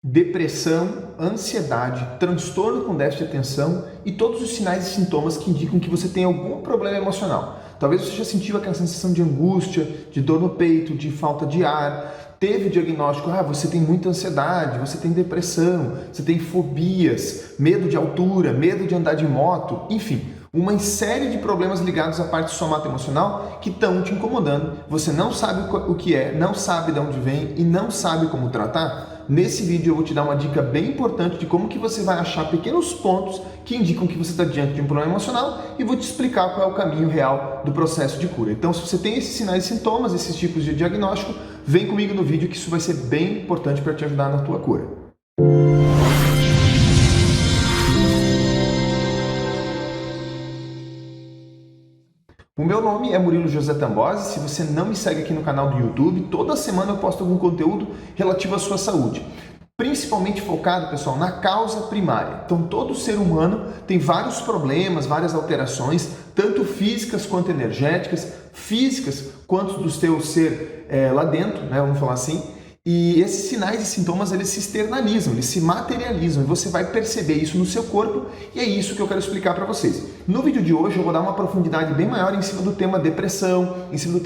depressão, ansiedade, transtorno com déficit de atenção e todos os sinais e sintomas que indicam que você tem algum problema emocional. Talvez você já sentiu aquela sensação de angústia, de dor no peito, de falta de ar, teve o diagnóstico, você tem muita ansiedade, você tem depressão, você tem fobias, medo de altura, medo de andar de moto, enfim, uma série de problemas ligados à parte somatoemocional que estão te incomodando, você não sabe o que é, não sabe de onde vem e não sabe como tratar. Nesse vídeo eu vou te dar uma dica bem importante de como que você vai achar pequenos pontos que indicam que você está diante de um problema emocional e vou te explicar qual é o caminho real do processo de cura. Então, se você tem esses sinais e sintomas, esses tipos de diagnóstico, vem comigo no vídeo que isso vai ser bem importante para te ajudar na tua cura. O meu nome é Murilo José Tambosi. Se você não me segue aqui no canal do YouTube, toda semana eu posto algum conteúdo relativo à sua saúde. Principalmente focado, pessoal, na causa primária. Então, todo ser humano tem vários problemas, várias alterações, tanto físicas quanto energéticas, físicas quanto do seu ser lá dentro, né, vamos falar assim. E esses sinais e sintomas, eles se externalizam, eles se materializam e você vai perceber isso no seu corpo e é isso que eu quero explicar para vocês. No vídeo de hoje eu vou dar uma profundidade bem maior em cima do tema depressão, em cima do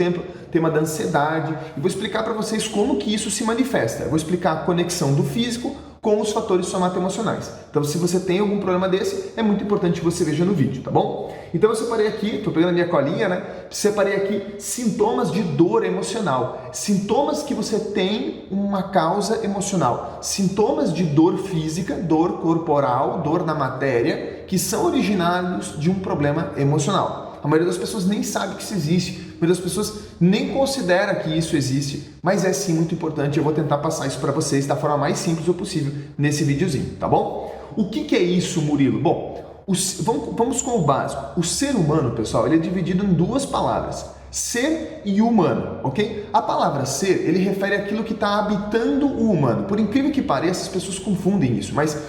tema da ansiedade e vou explicar para vocês como que isso se manifesta. Eu vou explicar a conexão do físico com os fatores somatoemocionais. Então, se você tem algum problema desse, é muito importante que você veja no vídeo, tá bom? Então, eu separei aqui, tô pegando a minha colinha, né? Separei aqui sintomas de dor emocional. Sintomas que você tem uma causa emocional. Sintomas de dor física, dor corporal, dor na matéria, que são originários de um problema emocional. A maioria das pessoas nem sabe que isso existe, a maioria das pessoas nem considera que isso existe, mas é sim muito importante. Eu vou tentar passar isso para vocês da forma mais simples possível nesse videozinho, tá bom? O que é isso, Murilo? Bom, vamos com o básico. O ser humano, pessoal, ele é dividido em duas palavras, ser e humano, ok? A palavra ser, ele refere àquilo que está habitando o humano. Por incrível que pareça, as pessoas confundem isso, mas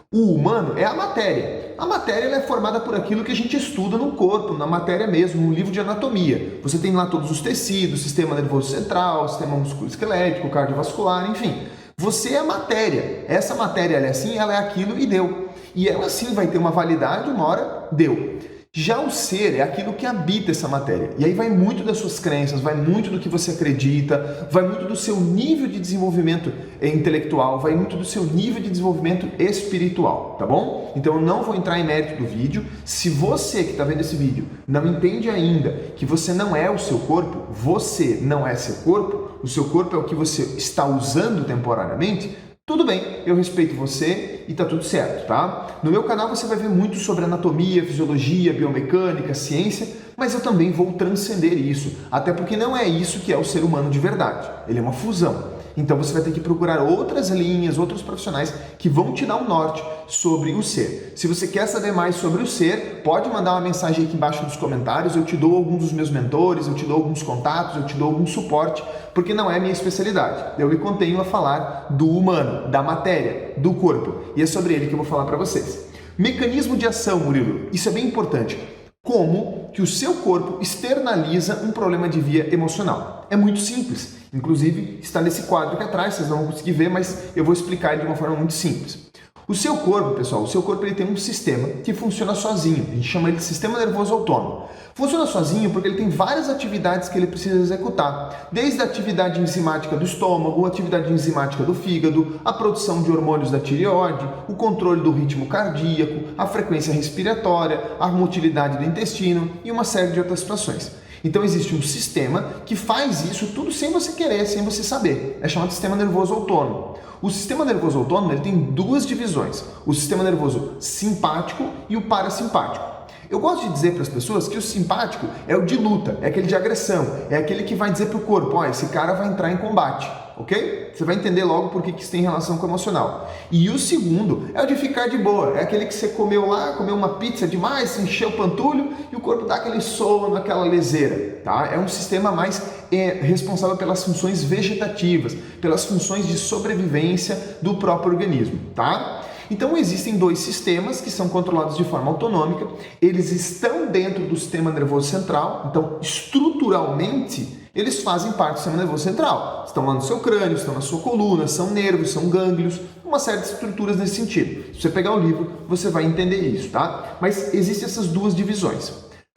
o humano é a matéria. A matéria ela é formada por aquilo que a gente estuda no corpo, na matéria mesmo, no livro de anatomia. Você tem lá todos os tecidos, sistema nervoso central, sistema musculoesquelético, cardiovascular, enfim. Você é a matéria. Essa matéria ela é assim, ela é aquilo e deu. E ela sim vai ter uma validade, uma hora deu. Já o ser é aquilo que habita essa matéria. E aí vai muito das suas crenças, vai muito do que você acredita, vai muito do seu nível de desenvolvimento intelectual, vai muito do seu nível de desenvolvimento espiritual, tá bom? Então eu não vou entrar em mérito do vídeo. Se você que está vendo esse vídeo não entende ainda que você não é o seu corpo, você não é seu corpo, o seu corpo é o que você está usando temporariamente, tudo bem, eu respeito você e tá tudo certo, tá? No meu canal você vai ver muito sobre anatomia, fisiologia, biomecânica, ciência, mas eu também vou transcender isso, até porque não é isso que é o ser humano de verdade, ele é uma fusão. Então você vai ter que procurar outras linhas, outros profissionais que vão te dar um norte sobre o ser. Se você quer saber mais sobre o ser, pode mandar uma mensagem aqui embaixo nos comentários, eu te dou alguns dos meus mentores, eu te dou alguns contatos, eu te dou algum suporte, porque não é minha especialidade. Eu me contenho a falar do humano, da matéria, do corpo, e é sobre ele que eu vou falar para vocês. Mecanismo de ação, Murilo, isso é bem importante. Como que o seu corpo externaliza um problema de via emocional? É muito simples. Inclusive, está nesse quadro aqui atrás, vocês não vão conseguir ver, mas eu vou explicar de uma forma muito simples. O seu corpo, pessoal, o seu corpo ele tem um sistema que funciona sozinho. A gente chama ele de sistema nervoso autônomo. Funciona sozinho porque ele tem várias atividades que ele precisa executar. Desde a atividade enzimática do estômago, a atividade enzimática do fígado, a produção de hormônios da tireoide, o controle do ritmo cardíaco, a frequência respiratória, a motilidade do intestino e uma série de outras situações. Então existe um sistema que faz isso tudo sem você querer, sem você saber. É chamado sistema nervoso autônomo. O sistema nervoso autônomo ele tem duas divisões, o sistema nervoso simpático e o parasimpático. Eu gosto de dizer para as pessoas que o simpático é o de luta, é aquele de agressão, é aquele que vai dizer para o corpo, ó, esse cara vai entrar em combate, ok? Você vai entender logo por que isso tem relação com o emocional. E o segundo é o de ficar de boa, é aquele que você comeu lá, comeu uma pizza demais, se encheu o pantulho e o corpo dá aquele sono, aquela leseira, tá? É um sistema mais responsável pelas funções vegetativas, pelas funções de sobrevivência do próprio organismo, tá? Então existem dois sistemas que são controlados de forma autonômica, eles estão dentro do sistema nervoso central, então estruturalmente Eles fazem parte do sistema nervoso central. Estão lá no seu crânio, estão na sua coluna, são nervos, são gânglios, uma série de estruturas nesse sentido. Se você pegar o livro, você vai entender isso, tá? Mas existem essas duas divisões.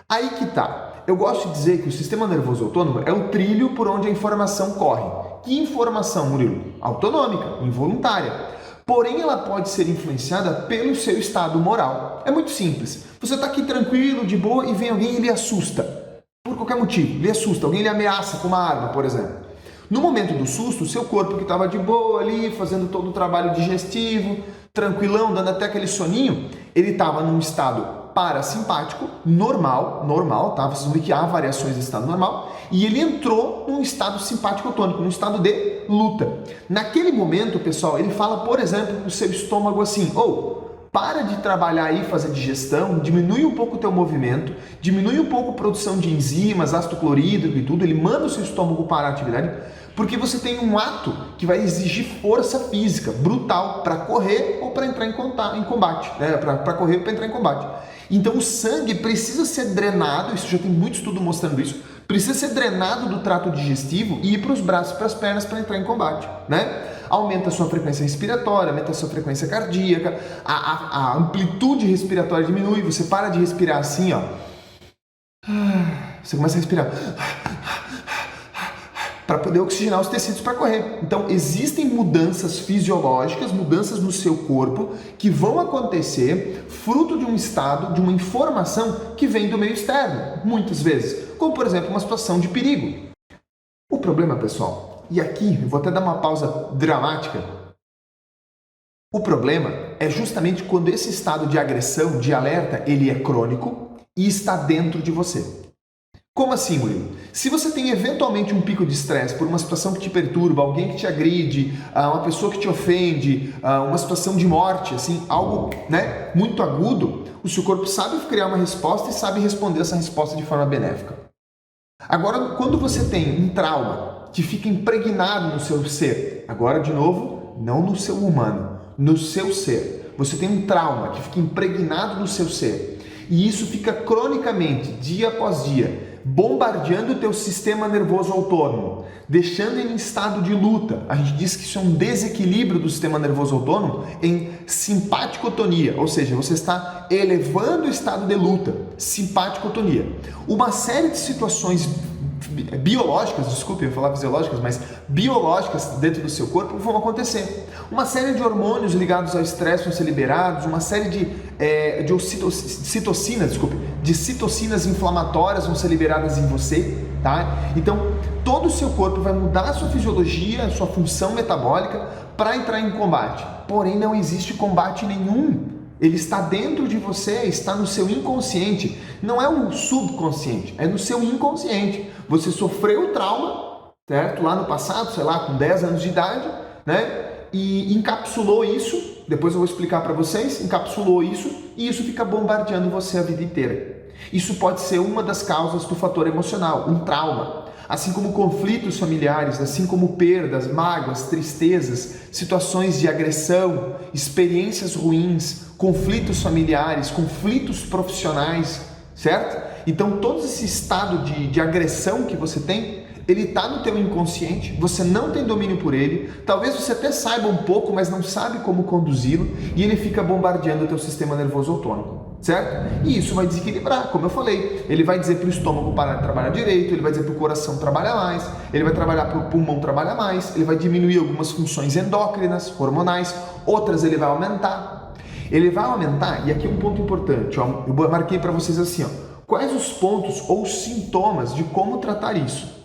Aí que tá. Eu gosto de dizer que o sistema nervoso autônomo é o trilho por onde a informação corre. Que informação, Murilo? Autonômica, involuntária. Porém, ela pode ser influenciada pelo seu estado moral. É muito simples. Você está aqui tranquilo, de boa, e vem alguém e lhe assusta. Por qualquer motivo, lhe assusta. Alguém lhe ameaça com uma arma, por exemplo. No momento do susto, o seu corpo que estava de boa ali, fazendo todo o trabalho digestivo, tranquilão, dando até aquele soninho, ele estava num estado parasimpático, normal, tá? Vocês vão ver que há variações de estado normal, e ele entrou num estado simpático tônico, num estado de luta. Naquele momento, pessoal, ele fala, por exemplo, para o seu estômago assim, para de trabalhar aí, fazer digestão, diminui um pouco o teu movimento, diminui um pouco a produção de enzimas, ácido clorídrico e tudo, ele manda o seu estômago parar a atividade, porque você tem um ato que vai exigir força física brutal para correr ou para entrar em combate, né? Para correr ou para entrar em combate. Então o sangue precisa ser drenado, isso já tem muito estudo mostrando isso, precisa ser drenado do trato digestivo e ir para os braços e para as pernas para entrar em combate, né? Aumenta a sua frequência respiratória, aumenta a sua frequência cardíaca, a amplitude respiratória diminui, você para de respirar assim, ó. Você começa a respirar para poder oxigenar os tecidos para correr. Então, existem mudanças fisiológicas, mudanças no seu corpo que vão acontecer fruto de um estado, de uma informação que vem do meio externo, muitas vezes, como por exemplo uma situação de perigo. O problema, pessoal, e aqui eu vou até dar uma pausa dramática, o problema é justamente quando esse estado de agressão, de alerta, ele é crônico e está dentro de você. Como assim, Murilo? Se você tem eventualmente um pico de estresse por uma situação que te perturba, alguém que te agride, uma pessoa que te ofende, uma situação de morte, assim, algo, né, muito agudo, o seu corpo sabe criar uma resposta e sabe responder essa resposta de forma benéfica. Agora, quando você tem um trauma que fica impregnado no seu ser, agora de novo, não no seu humano, no seu ser. Você tem um trauma que fica impregnado no seu ser e isso fica cronicamente, dia após dia, bombardeando o teu sistema nervoso autônomo, deixando ele em estado de luta. A gente diz que isso é um desequilíbrio do sistema nervoso autônomo em simpaticotonia, ou seja, você está elevando o estado de luta, simpaticotonia. Uma série de situações biológicas, desculpe, eu ia falar fisiológicas, mas biológicas dentro do seu corpo vão acontecer. Uma série de hormônios ligados ao estresse vão ser liberados, uma série de citocinas inflamatórias vão ser liberadas em você, tá? Então, todo o seu corpo vai mudar a sua fisiologia, a sua função metabólica para entrar em combate. Porém, não existe combate nenhum. Ele está dentro de você, está no seu inconsciente. Não é um subconsciente, é no seu inconsciente. Você sofreu o trauma, certo? Lá no passado, sei lá, com 10 anos de idade, né? E encapsulou isso, depois eu vou explicar para vocês, encapsulou isso e isso fica bombardeando você a vida inteira. Isso pode ser uma das causas do fator emocional, um trauma. Assim como conflitos familiares, assim como perdas, mágoas, tristezas, situações de agressão, experiências ruins, conflitos familiares, conflitos profissionais, certo? Então todo esse estado de agressão que você tem, ele está no teu inconsciente, você não tem domínio por ele, talvez você até saiba um pouco, mas não sabe como conduzi-lo e ele fica bombardeando o teu sistema nervoso autônomo, certo? E isso vai desequilibrar, como eu falei, ele vai dizer para o estômago parar de trabalhar direito, ele vai dizer para o coração trabalhar mais, ele vai trabalhar para o pulmão trabalhar mais, ele vai diminuir algumas funções endócrinas, hormonais, outras ele vai aumentar. Ele vai aumentar, e aqui é um ponto importante, ó, eu marquei para vocês assim, ó, quais os pontos ou sintomas de como tratar isso.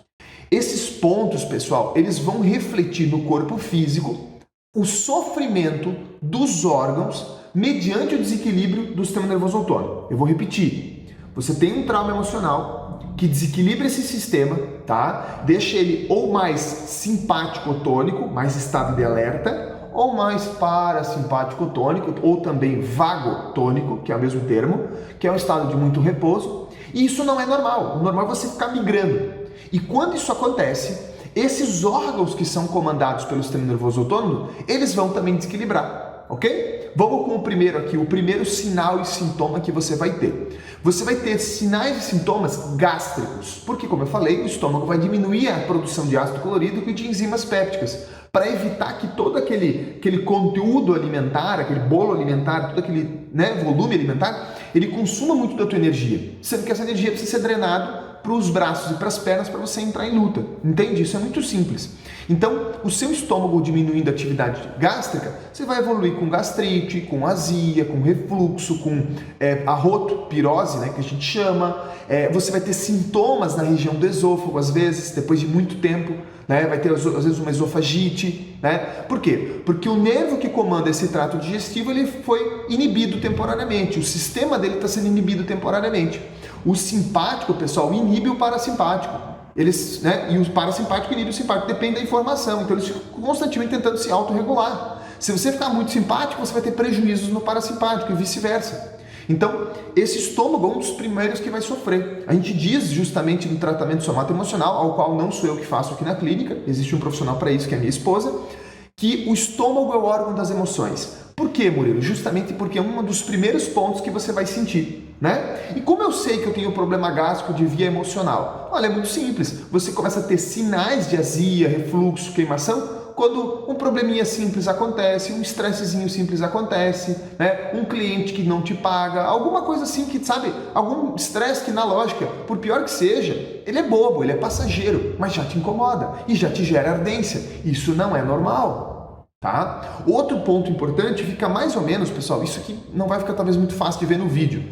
Esses pontos, pessoal, eles vão refletir no corpo físico o sofrimento dos órgãos mediante o desequilíbrio do sistema nervoso autônomo. Eu vou repetir. Você tem um trauma emocional que desequilibra esse sistema, tá? Deixa ele ou mais simpático-tônico, mais estado de alerta, ou mais parasimpático-tônico, ou também vago-tônico, que é o mesmo termo, que é um estado de muito repouso. E isso não é normal. O normal é você ficar migrando. E quando isso acontece, esses órgãos que são comandados pelo sistema nervoso autônomo, eles vão também desequilibrar. ok? Vamos com o primeiro aqui, o primeiro sinal e sintoma que você vai ter. Você vai ter sinais e sintomas gástricos, porque, como eu falei, o estômago vai diminuir a produção de ácido clorídrico e de enzimas pépticas, para evitar que todo aquele conteúdo alimentar, aquele bolo alimentar, todo aquele volume alimentar, ele consuma muito da tua energia, sendo que essa energia precisa ser drenada para os braços e para as pernas para você entrar em luta. Entende? Isso é muito simples. Então, o seu estômago diminuindo a atividade gástrica, você vai evoluir com gastrite, com azia, com refluxo, com arroto, pirose, que a gente chama. Você vai ter sintomas na região do esôfago, às vezes, depois de muito tempo. Vai ter, às vezes, uma esofagite. Por quê? Porque o nervo que comanda esse trato digestivo ele foi inibido temporariamente. O sistema dele está sendo inibido temporariamente. O simpático, pessoal, inibe o parasimpático. E o parasimpático inibe o simpático. Depende da informação. Então, eles ficam constantemente tentando se autorregular. Se você ficar muito simpático, você vai ter prejuízos no parasimpático e vice-versa. Então, esse estômago é um dos primeiros que vai sofrer. A gente diz justamente no tratamento somato-emocional, ao qual não sou eu que faço aqui na clínica, existe um profissional para isso, que é a minha esposa, que o estômago é o órgão das emoções. Por quê, Murilo? Justamente porque é um dos primeiros pontos que você vai sentir, E como eu sei que eu tenho problema gástrico de via emocional? Olha, é muito simples. Você começa a ter sinais de azia, refluxo, queimação, quando um probleminha simples acontece, um estressezinho simples acontece, um cliente que não te paga, alguma coisa assim que, algum estresse que na lógica, por pior que seja, ele é bobo, ele é passageiro, mas já te incomoda e já te gera ardência. Isso não é normal, tá? Outro ponto importante fica mais ou menos, pessoal, isso aqui não vai ficar talvez muito fácil de ver no vídeo,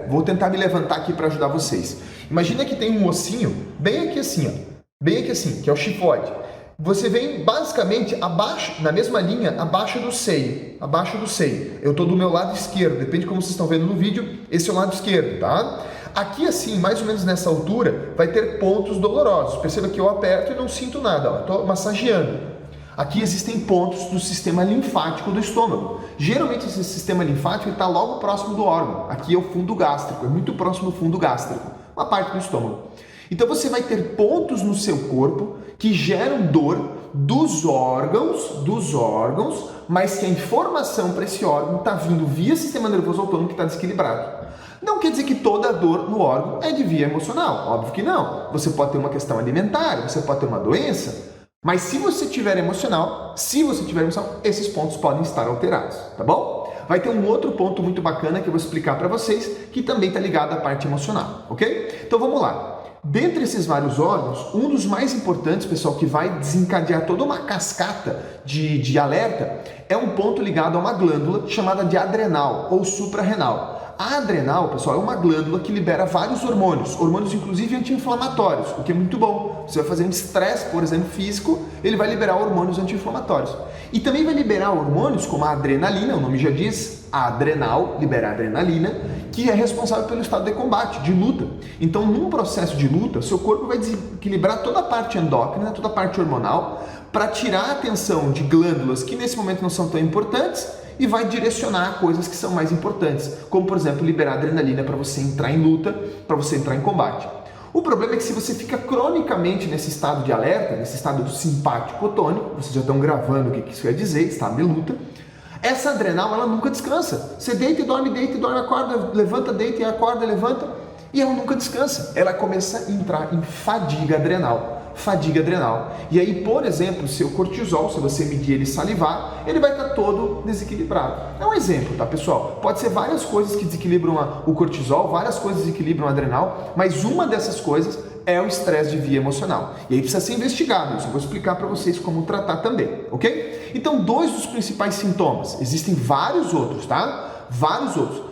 Vou tentar me levantar aqui para ajudar vocês. Imagina que tem um ossinho bem aqui assim, que é o chifoide. Você vem basicamente abaixo, na mesma linha, abaixo do seio. Eu estou do meu lado esquerdo, depende de como vocês estão vendo no vídeo, esse é o lado esquerdo, tá? Aqui assim, mais ou menos nessa altura, vai ter pontos dolorosos. Perceba que eu aperto e não sinto nada, estou massageando. Aqui existem pontos do sistema linfático do estômago. Geralmente esse sistema linfático está logo próximo do órgão. Aqui é o fundo gástrico, é muito próximo do fundo gástrico, uma parte do estômago. Então você vai ter pontos no seu corpo que geram dor dos órgãos, mas que a informação para esse órgão está vindo via sistema nervoso autônomo que está desequilibrado. Não quer dizer que toda dor no órgão é de via emocional, óbvio que não. Você pode ter uma questão alimentar, você pode ter uma doença, mas se você tiver emocional, esses pontos podem estar alterados, tá bom? Vai ter um outro ponto muito bacana que eu vou explicar para vocês, que também está ligado à parte emocional, ok? Então vamos lá. Dentre esses vários órgãos, um dos mais importantes, pessoal, que vai desencadear toda uma cascata de alerta, é um ponto ligado a uma glândula chamada de adrenal ou suprarrenal. A adrenal, pessoal, é uma glândula que libera vários hormônios inclusive anti-inflamatórios, o que é muito bom. Você vai fazer um estresse, por exemplo, físico, ele vai liberar hormônios anti-inflamatórios. E também vai liberar hormônios como a adrenalina, o nome já diz, a adrenal, libera a adrenalina, que é responsável pelo estado de combate, de luta. Então, num processo de luta, seu corpo vai desequilibrar toda a parte endócrina, toda a parte hormonal, para tirar a atenção de glândulas que nesse momento não são tão importantes e vai direcionar coisas que são mais importantes, como, por exemplo, liberar adrenalina para você entrar em luta, para você entrar em combate. O problema é que se você fica cronicamente nesse estado de alerta, nesse estado do simpático tônico, vocês já estão gravando o que isso quer dizer, estado de luta, essa adrenal ela nunca descansa. Você deita e dorme, acorda, levanta, deita e acorda, levanta, e ela nunca descansa. Ela começa a entrar em fadiga adrenal. E aí, por exemplo, o seu cortisol, se você medir ele salivar, ele vai estar todo desequilibrado. É um exemplo, tá, pessoal? Pode ser várias coisas que desequilibram o cortisol, várias coisas desequilibram o adrenal, mas uma dessas coisas é o estresse de via emocional. E aí precisa ser investigado, isso eu vou explicar para vocês como tratar também, ok? Então, 2 dos principais sintomas, existem vários outros, tá?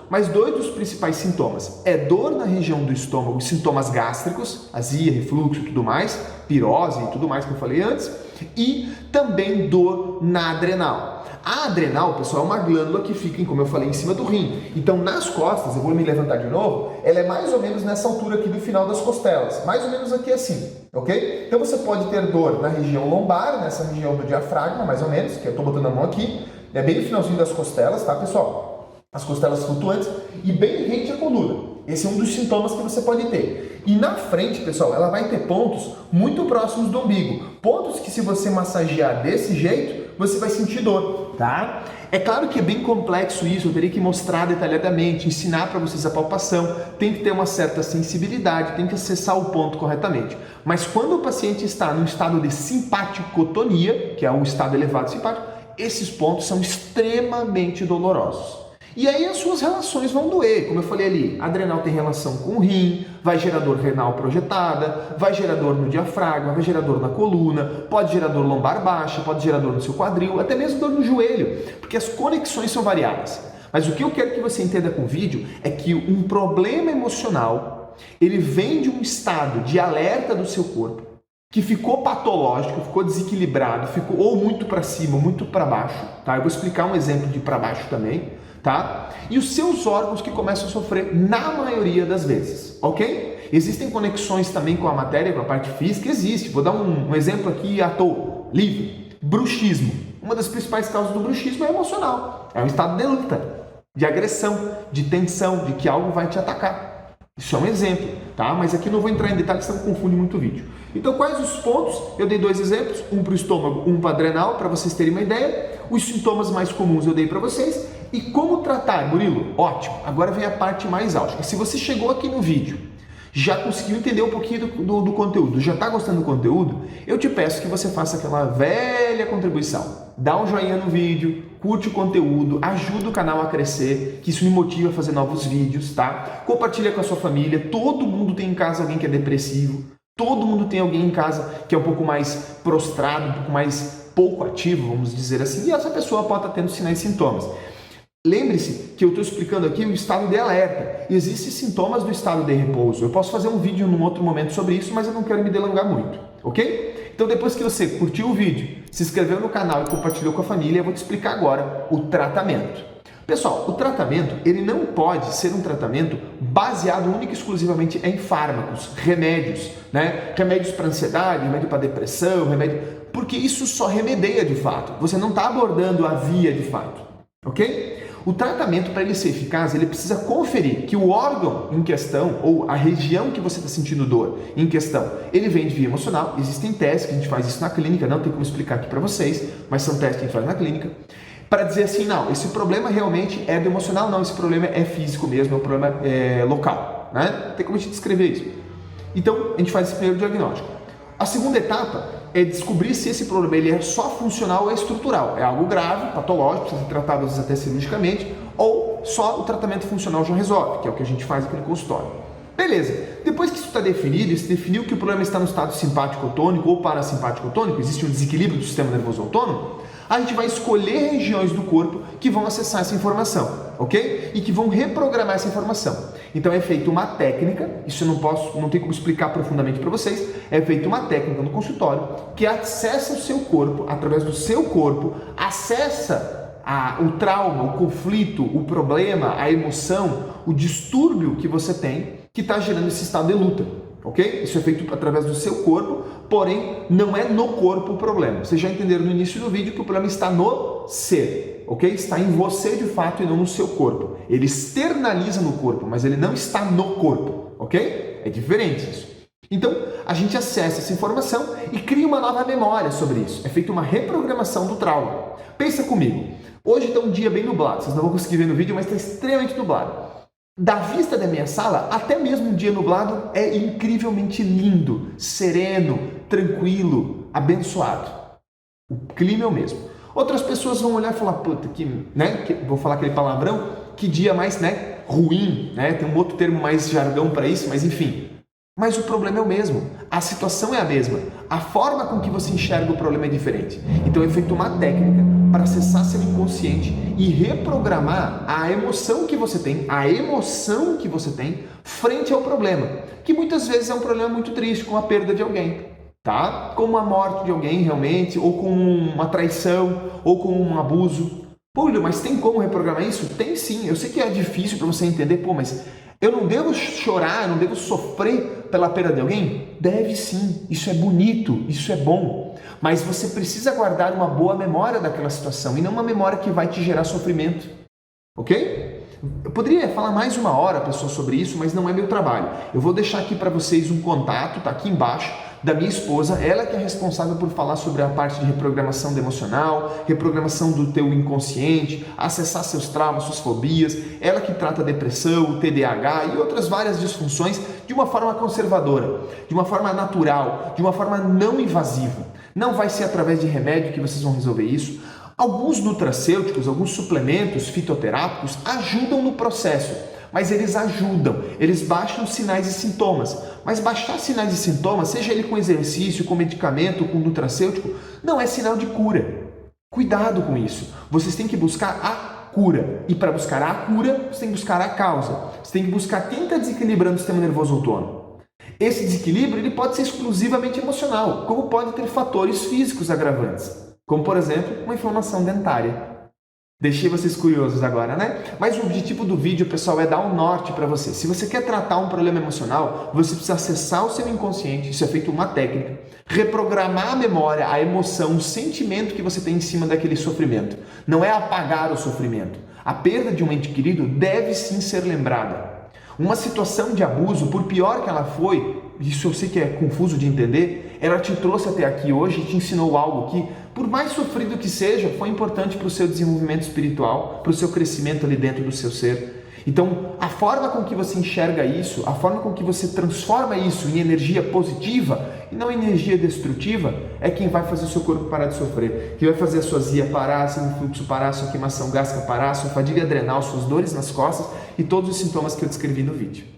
Mas 2 dos principais sintomas é dor na região do estômago, sintomas gástricos, azia, refluxo e tudo mais, pirose e tudo mais que eu falei antes, e também dor na adrenal. A adrenal, pessoal, é uma glândula que fica, como eu falei, em cima do rim. Então, nas costas, eu vou me levantar de novo, ela é mais ou menos nessa altura aqui do final das costelas, mais ou menos aqui assim, ok? Então, você pode ter dor na região lombar, nessa região do diafragma, mais ou menos, que eu estou botando a mão aqui, é bem no finalzinho das costelas, tá, pessoal? As costelas flutuantes e bem rente à coluna. Esse é um dos sintomas que você pode ter. E na frente, pessoal, ela vai ter pontos muito próximos do umbigo. Pontos que se você massagear desse jeito, você vai sentir dor. tá? É claro que é bem complexo isso, eu teria que mostrar detalhadamente, ensinar para vocês a palpação, tem que ter uma certa sensibilidade, tem que acessar o ponto corretamente. Mas quando o paciente está num estado de simpaticotonia, que é um estado elevado simpático, esses pontos são extremamente dolorosos. E aí as suas relações vão doer, como eu falei ali, a adrenal tem relação com o rim, vai gerar dor renal projetada, vai gerar dor no diafragma, vai gerar dor na coluna, pode gerar dor lombar baixa, pode gerar dor no seu quadril, até mesmo dor no joelho, porque as conexões são variadas. Mas o que eu quero que você entenda com o vídeo é que um problema emocional, ele vem de um estado de alerta do seu corpo, que ficou patológico, ficou desequilibrado, ficou ou muito para cima ou muito para baixo, tá? Eu vou explicar um exemplo de para baixo também, tá? E os seus órgãos que começam a sofrer na maioria das vezes, ok? Existem conexões também com a matéria, com a parte física, existe. Vou dar um exemplo aqui à toa, livre. Bruxismo. Uma das principais causas do bruxismo é emocional. É um estado de luta, de agressão, de tensão, de que algo vai te atacar. Isso é um exemplo, tá? Mas aqui não vou entrar em detalhes, senão confunde muito o vídeo. Então, quais os pontos? Eu dei 2 exemplos, um para o estômago, um para o adrenal, para vocês terem uma ideia. Os sintomas mais comuns eu dei para vocês. E como tratar, Murilo? Ótimo! Agora vem a parte mais alta. Se você chegou aqui no vídeo, já conseguiu entender um pouquinho do conteúdo, já está gostando do conteúdo, eu te peço que você faça aquela velha contribuição. Dá um joinha no vídeo, curte o conteúdo, ajuda o canal a crescer, que isso me motiva a fazer novos vídeos, tá? Compartilha com a sua família, todo mundo tem em casa alguém que é depressivo, todo mundo tem alguém em casa que é um pouco mais prostrado, um pouco mais pouco ativo, vamos dizer assim, e essa pessoa pode estar tendo sinais e sintomas. Lembre-se que eu estou explicando aqui o estado de alerta. Existem sintomas do estado de repouso. Eu posso fazer um vídeo num outro momento sobre isso, mas eu não quero me delongar muito, ok? Então depois que você curtiu o vídeo, se inscreveu no canal e compartilhou com a família, eu vou te explicar agora o tratamento. Pessoal, o tratamento, ele não pode ser um tratamento baseado única e exclusivamente em fármacos, remédios, né? Remédios para ansiedade, remédio para depressão, remédio... porque isso só remedeia de fato. Você não está abordando a via de fato, ok? O tratamento, para ele ser eficaz, ele precisa conferir que o órgão em questão, ou a região que você está sentindo dor em questão, ele vem de via emocional. Existem testes que a gente faz isso na clínica, não tem como explicar aqui para vocês, mas são testes que a gente faz na clínica, para dizer assim, não, esse problema realmente é do emocional, não, esse problema é físico mesmo, é um problema local, né? Tem como a gente descrever isso. Então, a gente faz esse primeiro diagnóstico. A segunda etapa é descobrir se esse problema ele é só funcional ou é estrutural. É algo grave, patológico, precisa ser tratado às vezes até cirurgicamente, ou só o tratamento funcional já resolve, que é o que a gente faz aqui no consultório. Beleza, depois que isso está definido, e se definiu que o problema está no estado simpático-tônico ou parasimpático-tônico, existe um desequilíbrio do sistema nervoso autônomo, a gente vai escolher regiões do corpo que vão acessar essa informação, ok? E que vão reprogramar essa informação. Então é feita uma técnica, isso eu não tem como explicar profundamente para vocês, é feita uma técnica no consultório que acessa o seu corpo, através do seu corpo, acessa o trauma, o conflito, o problema, a emoção, o distúrbio que você tem, que está gerando esse estado de luta. Ok? Isso é feito através do seu corpo, porém não é no corpo o problema. Vocês já entenderam no início do vídeo que o problema está no ser, ok? Está em você de fato e não no seu corpo. Ele externaliza no corpo, mas ele não está no corpo, ok? É diferente isso. Então, a gente acessa essa informação e cria uma nova memória sobre isso. É feita uma reprogramação do trauma. Pensa comigo. Hoje está um dia bem nublado. Vocês não vão conseguir ver no vídeo, mas está extremamente nublado. Da vista da minha sala, até mesmo um dia nublado é incrivelmente lindo, sereno, tranquilo, abençoado. O clima é o mesmo. Outras pessoas vão olhar e falar, puta, vou falar aquele palavrão, que dia mais, ruim, tem um outro termo mais jargão para isso, mas enfim. Mas o problema é o mesmo, a situação é a mesma, a forma com que você enxerga o problema é diferente. Então é feita uma técnica para acessar seu inconsciente e reprogramar a emoção que você tem, frente ao problema, que muitas vezes é um problema muito triste, com a perda de alguém, tá? Como a morte de alguém realmente, ou com uma traição, ou com um abuso. Pô, mas tem como reprogramar isso? Tem sim, eu sei que é difícil para você entender, mas eu não devo chorar, eu não devo sofrer pela perda de alguém? Deve sim, isso é bonito, isso é bom. Mas você precisa guardar uma boa memória daquela situação e não uma memória que vai te gerar sofrimento. Ok? Eu poderia falar mais 1 hora, pessoal, sobre isso, mas não é meu trabalho. Eu vou deixar aqui para vocês um contato, tá aqui embaixo, da minha esposa, ela que é responsável por falar sobre a parte de reprogramação do emocional, reprogramação do teu inconsciente, acessar seus traumas, suas fobias, ela que trata a depressão, o TDAH e outras várias disfunções de uma forma conservadora, de uma forma natural, de uma forma não invasiva. Não vai ser através de remédio que vocês vão resolver isso. Alguns nutracêuticos, alguns suplementos fitoterápicos ajudam no processo, mas eles ajudam, eles baixam sinais e sintomas. Mas baixar sinais e sintomas, seja ele com exercício, com medicamento, com nutracêutico, não é sinal de cura. Cuidado com isso. Vocês têm que buscar a cura. E para buscar a cura, você tem que buscar a causa. Você tem que buscar quem está desequilibrando o sistema nervoso autônomo. Esse desequilíbrio ele pode ser exclusivamente emocional, como pode ter fatores físicos agravantes, como por exemplo, uma inflamação dentária. Deixei vocês curiosos agora, né? Mas o objetivo do vídeo, pessoal, é dar um norte para você. Se você quer tratar um problema emocional, você precisa acessar o seu inconsciente, isso é feito uma técnica, reprogramar a memória, a emoção, o sentimento que você tem em cima daquele sofrimento. Não é apagar o sofrimento. A perda de um ente querido deve sim ser lembrada. Uma situação de abuso, por pior que ela foi, isso eu sei que é confuso de entender, ela te trouxe até aqui hoje e te ensinou algo que, por mais sofrido que seja, foi importante para o seu desenvolvimento espiritual, para o seu crescimento ali dentro do seu ser. Então, a forma com que você enxerga isso, a forma com que você transforma isso em energia positiva e não em energia destrutiva, é quem vai fazer o seu corpo parar de sofrer, que vai fazer a sua azia parar, seu influxo parar, sua queimação gástrica parar, sua fadiga adrenal, suas dores nas costas e todos os sintomas que eu descrevi no vídeo.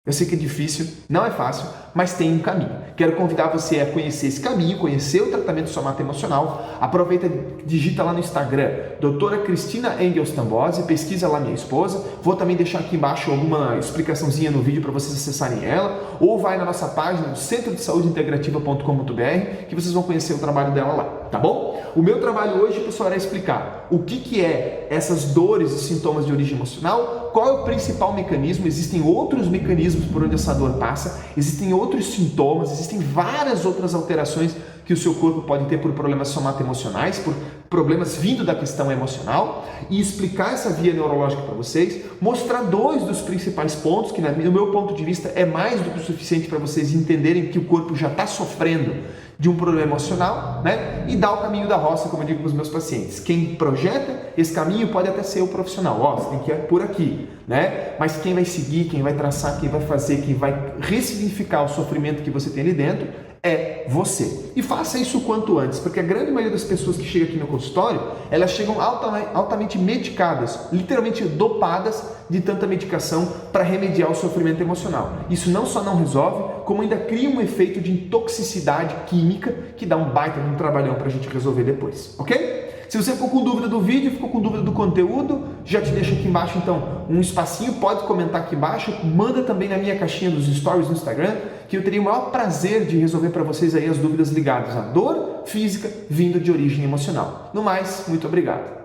Eu sei que é difícil, não é fácil, mas tem um caminho. Quero convidar você a conhecer esse caminho, conhecer o tratamento somata emocional. Aproveita, digita lá no Instagram, doutora Cristina Engels Tambozzi, pesquisa lá minha esposa. Vou também deixar aqui embaixo alguma explicaçãozinha no vídeo para vocês acessarem ela. Ou vai na nossa página, centrodesaudeintegrativa.com.br, que vocês vão conhecer o trabalho dela lá, tá bom? O meu trabalho hoje, pessoal, é explicar o que é essas dores e sintomas de origem emocional, qual é o principal mecanismo, existem outros mecanismos por onde essa dor passa, existem outros sintomas, existem várias outras alterações que o seu corpo pode ter por problemas somatoemocionais, por problemas vindo da questão emocional, e explicar essa via neurológica para vocês, mostrar dois dos principais pontos, que no meu ponto de vista é mais do que o suficiente para vocês entenderem que o corpo já está sofrendo de um problema emocional, né? E dar o caminho da roça, como eu digo para os meus pacientes. Quem projeta esse caminho pode até ser o profissional, você tem que ir por aqui, né? Mas quem vai seguir, quem vai traçar, quem vai fazer, quem vai ressignificar o sofrimento que você tem ali dentro é você. E faça isso o quanto antes, porque a grande maioria das pessoas que chegam aqui no consultório, elas chegam altamente medicadas, literalmente dopadas de tanta medicação para remediar o sofrimento emocional. Isso não só não resolve, como ainda cria um efeito de intoxicidade química que dá um baita de um trabalhão para a gente resolver depois, ok? Se você ficou com dúvida do vídeo, ficou com dúvida do conteúdo, já te deixo aqui embaixo então um espacinho, pode comentar aqui embaixo, manda também na minha caixinha dos stories no Instagram, que eu teria o maior prazer de resolver para vocês aí as dúvidas ligadas à dor física vindo de origem emocional. No mais, muito obrigado.